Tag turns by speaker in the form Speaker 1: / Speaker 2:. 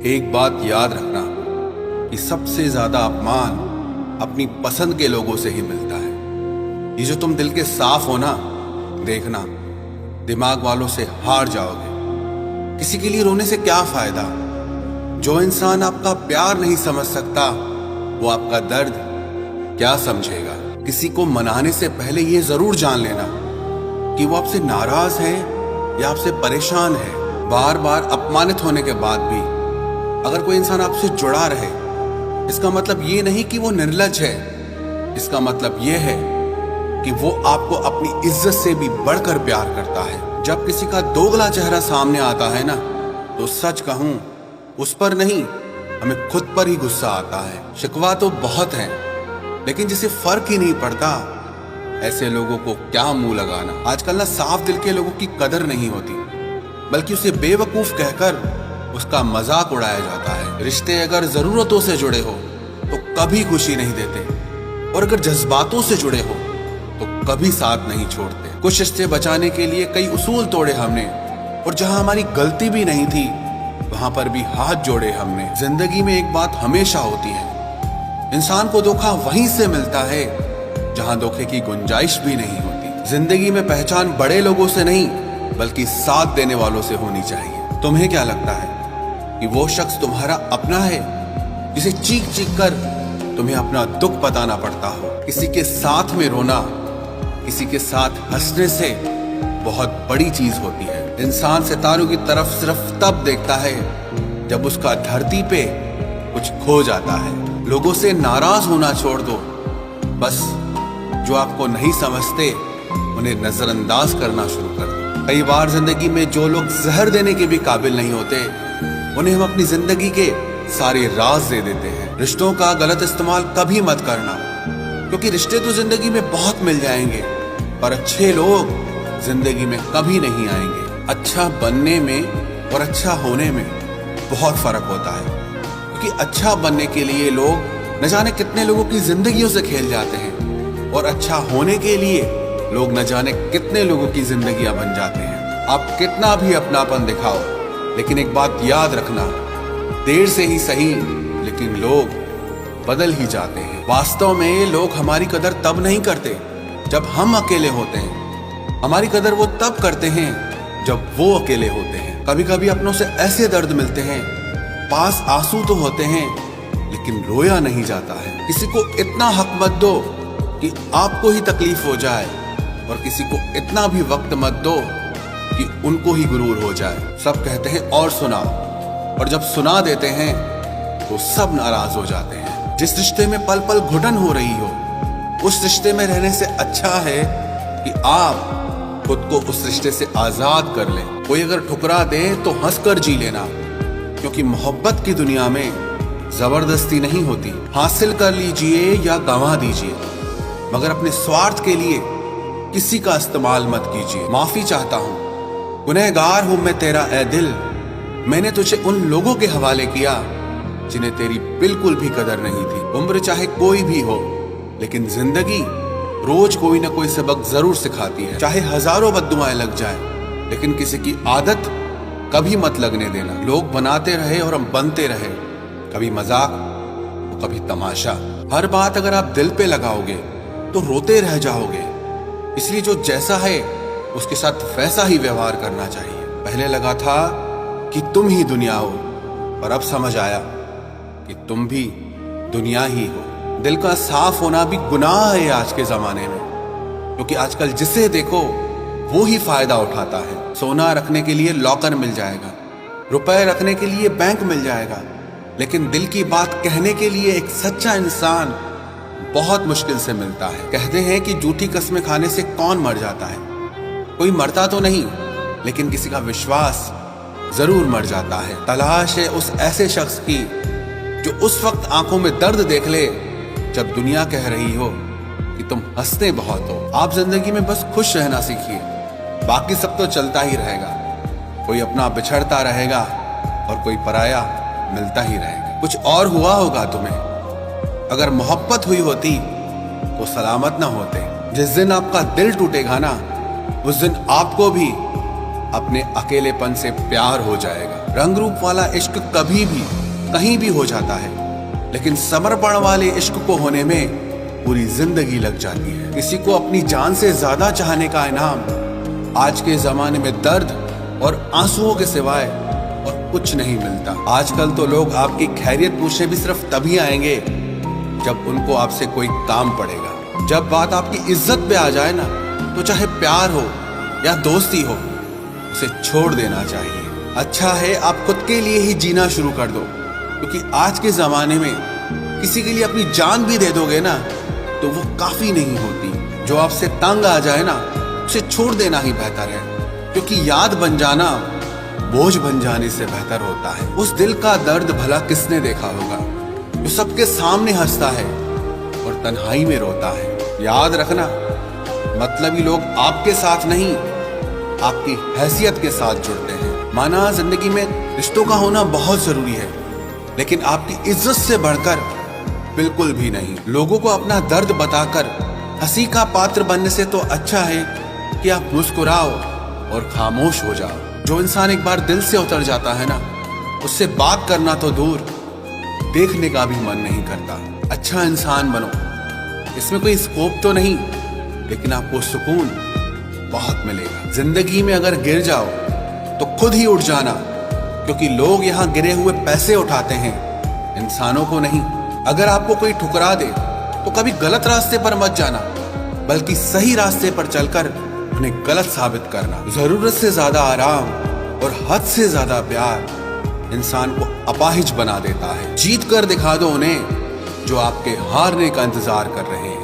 Speaker 1: एक बात याद रखना कि सबसे ज्यादा अपमान अपनी पसंद के लोगों से ही मिलता है। ये जो तुम दिल के साफ हो ना, देखना दिमाग वालों से हार जाओगे। किसी के लिए रोने से क्या फायदा? जो इंसान आपका प्यार नहीं समझ सकता वो आपका दर्द क्या समझेगा? किसी को मनाने से पहले ये जरूर जान लेना कि वो आपसे नाराज है या आपसे परेशान है। बार बार अपमानित होने के बाद भी अगर कोई इंसान आपसे जुड़ा रहे, इसका मतलब ये नहीं कि वो निर्लज है। इसका मतलब ये है कि वो आपको अपनी इज्जत से भी बढ़कर प्यार करता है। जब किसी का दोगला चेहरा सामने आता है ना, तो सच कहूं उस पर नहीं, हमें खुद पर ही गुस्सा आता है। शिकवा तो बहुत है, लेकिन जिसे फर्क ही नहीं पड़ता, ऐसे लोगों को क्या मुंह लगाना। आजकल ना साफ दिल के लोगों की कदर नहीं होती, बल्कि उसे बेवकूफ कहकर उसका मजाक उड़ाया जाता है। रिश्ते अगर जरूरतों से जुड़े हो तो कभी खुशी नहीं देते, और अगर जज्बातों से जुड़े हो तो कभी साथ नहीं छोड़ते। कुछ रिश्ते बचाने के लिए कई उसूल तोड़े हमने, और जहां हमारी गलती भी नहीं थी वहां पर भी हाथ जोड़े हमने। जिंदगी में एक बात हमेशा होती है, इंसान को धोखा वहीं से मिलता है जहां धोखे की गुंजाइश भी नहीं होती। जिंदगी में पहचान बड़े लोगों से नहीं, बल्कि साथ देने वालों से होनी चाहिए। तुम्हें क्या लगता है कि वो शख्स तुम्हारा अपना है जिसे चीख चीख कर तुम्हें अपना दुख बताना पड़ता हो? किसी के साथ में रोना किसी के साथ हंसने से बहुत बड़ी चीज होती है। इंसान सितारों की तरफ सिर्फ तब देखता है जब उसका धरती पे कुछ खो जाता है। लोगों से नाराज होना छोड़ दो, बस जो आपको नहीं समझते उन्हें नजरअंदाज करना शुरू कर दो। कई बार जिंदगी में जो लोग जहर देने के भी काबिल नहीं होते, उन्हें हम अपनी जिंदगी के सारे राज दे देते हैं। रिश्तों का गलत इस्तेमाल कभी मत करना, क्योंकि रिश्ते तो जिंदगी में बहुत मिल जाएंगे, पर अच्छे लोग जिंदगी में कभी नहीं आएंगे। अच्छा बनने में और अच्छा होने में बहुत फर्क होता है, क्योंकि अच्छा बनने के लिए लोग न जाने कितने लोगों की जिंदगियों से खेल जाते हैं, और अच्छा होने के लिए लोग न जाने कितने लोगों की जिंदगियां बन जाते हैं। आप कितना भी अपनापन दिखाओ, लेकिन एक बात याद रखना, देर से ही सही लेकिन लोग बदल ही जाते हैं। वास्तव में लोग हमारी कदर तब नहीं करते जब हम अकेले होते हैं, हमारी कदर वो तब करते हैं जब वो अकेले होते हैं। कभी कभी अपनों से ऐसे दर्द मिलते हैं, पास आंसू तो होते हैं लेकिन रोया नहीं जाता है। किसी को इतना हक मत दो कि आपको ही तकलीफ हो जाए, और किसी को इतना भी वक्त मत दो कि उनको ही गुरूर हो जाए। सब कहते हैं और सुनाओ, और जब सुना देते हैं तो सब नाराज हो जाते हैं। जिस रिश्ते में पल पल घुटन हो रही हो, उस रिश्ते में रहने से अच्छा है कि आप खुद को उस रिश्ते से आजाद कर लें। कोई अगर ठुकरा दे तो हंसकर जी लेना, क्योंकि मोहब्बत की दुनिया में जबरदस्ती नहीं होती। हासिल कर लीजिए या गंवा दीजिए, मगर अपने स्वार्थ के लिए किसी का इस्तेमाल मत कीजिए। माफी चाहता हूँ, गुनहगार हूं मैं तेरा ए दिल, मैंने तुझे उन लोगों के हवाले किया जिन्हें तेरी बिल्कुल भी कदर नहीं थी। उम्र चाहे कोई भी हो, लेकिन जिंदगी रोज कोई ना कोई सबक जरूर सिखाती है। चाहे हजारों बद्दुआएं लग जाए, लेकिन किसी की आदत कभी मत लगने देना। लोग बनाते रहे और हम बनते रहे, कभी मजाक तो कभी तमाशा। हर बात अगर आप दिल पे लगाओगे तो रोते रह जाओगे। इसलिए जो जैसा है उसके साथ वैसा ही व्यवहार करना चाहिए। पहले लगा था कि तुम ही दुनिया हो, पर अब समझ आया कि तुम भी दुनिया ही हो। दिल का साफ होना भी गुनाह है आज के जमाने में, क्योंकि आजकल जिसे देखो वो ही फायदा उठाता है। सोना रखने के लिए लॉकर मिल जाएगा, रुपए रखने के लिए बैंक मिल जाएगा, लेकिन दिल की बात कहने के लिए एक सच्चा इंसान बहुत मुश्किल से मिलता है। कहते हैं कि झूठी कस्में खाने से कौन मर जाता है? कोई मरता तो नहीं, लेकिन किसी का विश्वास जरूर मर जाता है। तलाश है उस ऐसे शख्स की जो उस वक्त आंखों में दर्द देख ले जब दुनिया कह रही हो कि तुम हंसते बहुत हो। आप जिंदगी में बस खुश रहना सीखिए, बाकी सब तो चलता ही रहेगा। कोई अपना बिछड़ता रहेगा और कोई पराया मिलता ही रहेगा। कुछ और हुआ होगा तुम्हें, अगर मोहब्बत हुई होती तो सलामत ना होते। जिस दिन आपका दिल टूटेगा ना, उस दिन आपको भी अपने अकेलेपन से प्यार हो जाएगा। रंग रूप वाला इश्क कभी भी कहीं भी हो जाता है, लेकिन समर्पण वाले इश्क को होने में पूरी जिंदगी लग जाती है। किसी को अपनी जान से ज्यादा चाहने का इनाम आज के जमाने में दर्द और आंसुओं के सिवाय और कुछ नहीं मिलता। आजकल तो लोग आपकी खैरियत पूछने भी सिर्फ तभी आएंगे जब उनको आपसे कोई काम पड़ेगा। जब बात आपकी इज्जत पे आ जाए ना, तो चाहे प्यार हो या दोस्ती हो, उसे छोड़ देना चाहिए। अच्छा है आप खुद के लिए ही जीना शुरू कर दो, क्योंकि आज के जमाने में किसी के लिए अपनी जान भी दे दोगे ना, तो वो काफी नहीं होती। जो आपसे तंग आ जाए ना, उसे छोड़ देना ही बेहतर है, क्योंकि याद बन जाना बोझ बन जाने से बेहतर होता है। उस दिल का दर्द भला किसने देखा होगा जो सबके सामने हंसता है और तन्हाई में रोता है। याद रखना, मतलबी लोग आपके साथ नहीं, आपकी हैसियत के साथ जुड़ते हैं। माना जिंदगी में रिश्तों का होना बहुत जरूरी है, लेकिन आपकी इज्जत से बढ़कर बिल्कुल भी नहीं। लोगों को अपना दर्द बताकर हंसी का पात्र बनने से तो अच्छा है कि आप मुस्कुराओ और खामोश हो जाओ। जो इंसान एक बार दिल से उतर जाता है ना, उससे बात करना तो दूर, देखने का भी मन नहीं करता। अच्छा इंसान बनो, इसमें कोई स्कोप तो नहीं, लेकिन आपको सुकून बहुत मिलेगा। जिंदगी में अगर गिर जाओ तो खुद ही उठ जाना, क्योंकि लोग यहाँ गिरे हुए पैसे उठाते हैं, इंसानों को नहीं। अगर आपको कोई ठुकरा दे तो कभी गलत रास्ते पर मत जाना, बल्कि सही रास्ते पर चलकर उन्हें गलत साबित करना। जरूरत से ज्यादा आराम और हद से ज्यादा प्यार इंसान को अपाहिज बना देता है। जीत कर दिखा दो उन्हें जो आपके हारने का इंतजार कर रहे हैं।